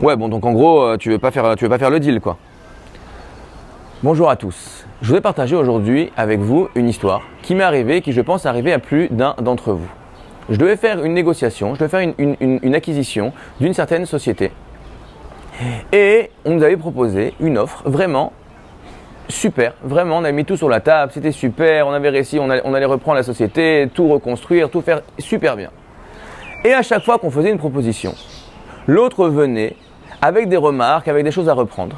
Ouais, bon, donc en gros, tu veux pas faire le deal, quoi. Bonjour à tous. Je voudrais partager aujourd'hui avec vous une histoire qui m'est arrivée, qui je pense est arrivée à plus d'un d'entre vous. Je devais faire une négociation, je devais faire une acquisition d'une certaine société. Et on nous avait proposé une offre vraiment super, vraiment, on a mis tout sur la table, c'était super, on avait réussi, on allait reprendre la société, tout reconstruire, tout faire super bien. Et à chaque fois qu'on faisait une proposition, l'autre venait avec des remarques, avec des choses à reprendre.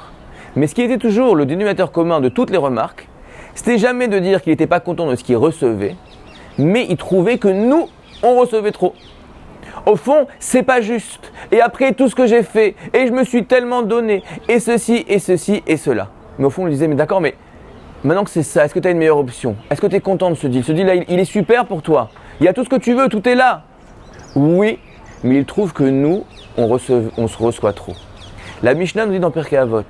Mais ce qui était toujours le dénominateur commun de toutes les remarques, c'était jamais de dire qu'il n'était pas content de ce qu'il recevait, mais il trouvait que nous, on recevait trop. Au fond, c'est pas juste. Et après tout ce que j'ai fait, et je me suis tellement donné, et ceci, et ceci, et cela. Mais au fond, on lui disait, mais d'accord, mais maintenant que c'est ça, est-ce que tu as une meilleure option? Est-ce que tu es content de ce deal? Ce deal-là, il est super pour toi. Il y a tout ce que tu veux, tout est là. Oui, mais il trouve que nous, on se reçoit trop. La Mishnah nous dit dans Pirkei Avot,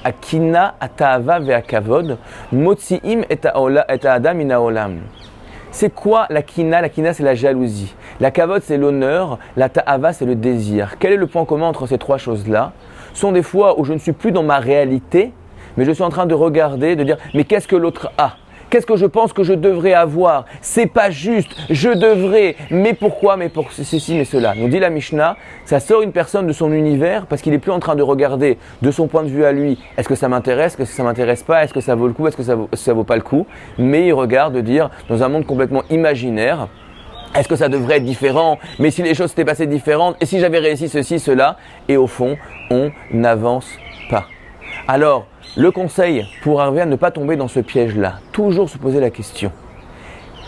Akina ata'ava ve'akavod, motzi'im et adam min ha'olam. C'est quoi la kina? La kina, c'est la jalousie. La kavod, c'est l'honneur. La ta'ava, c'est le désir. Quel est le point commun entre ces trois choses-là? Ce sont des fois où je ne suis plus dans ma réalité, mais je suis en train de regarder, de dire, mais qu'est-ce que l'autre a? Qu'est-ce que je pense que je devrais avoir? C'est pas juste, je devrais, mais pourquoi? Mais pour ceci, mais cela. Nous dit la Mishnah, ça sort une personne de son univers parce qu'il n'est plus en train de regarder de son point de vue à lui, est-ce que ça m'intéresse, est-ce que ça m'intéresse pas, est-ce que ça vaut le coup, est-ce que ça vaut pas le coup, mais il regarde de dire, dans un monde complètement imaginaire, est-ce que ça devrait être différent? Mais si les choses s'étaient passées différentes, et si j'avais réussi ceci, cela, et au fond, on n'avance pas. Alors, le conseil pour arriver à ne pas tomber dans ce piège-là, toujours se poser la question,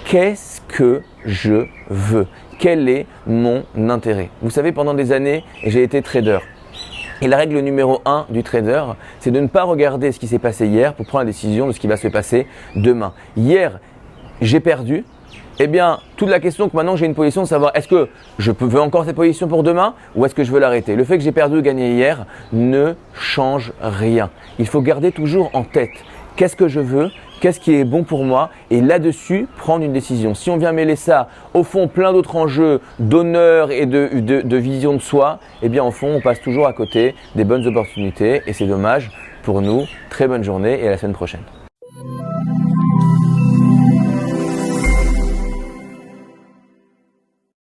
qu'est-ce que je veux? Quel est mon intérêt? Vous savez, pendant des années, j'ai été trader. Et la règle numéro 1 du trader, c'est de ne pas regarder ce qui s'est passé hier pour prendre la décision de ce qui va se passer demain. Hier, j'ai perdu. Eh bien, toute la question que maintenant j'ai une position de savoir est-ce que je veux encore cette position pour demain ou est-ce que je veux l'arrêter? Le fait que j'ai perdu ou gagné hier ne change rien. Il faut garder toujours en tête qu'est-ce que je veux, qu'est-ce qui est bon pour moi et là-dessus prendre une décision. Si on vient mêler ça au fond plein d'autres enjeux d'honneur et de vision de soi, eh bien au fond on passe toujours à côté des bonnes opportunités et c'est dommage pour nous. Très bonne journée et à la semaine prochaine.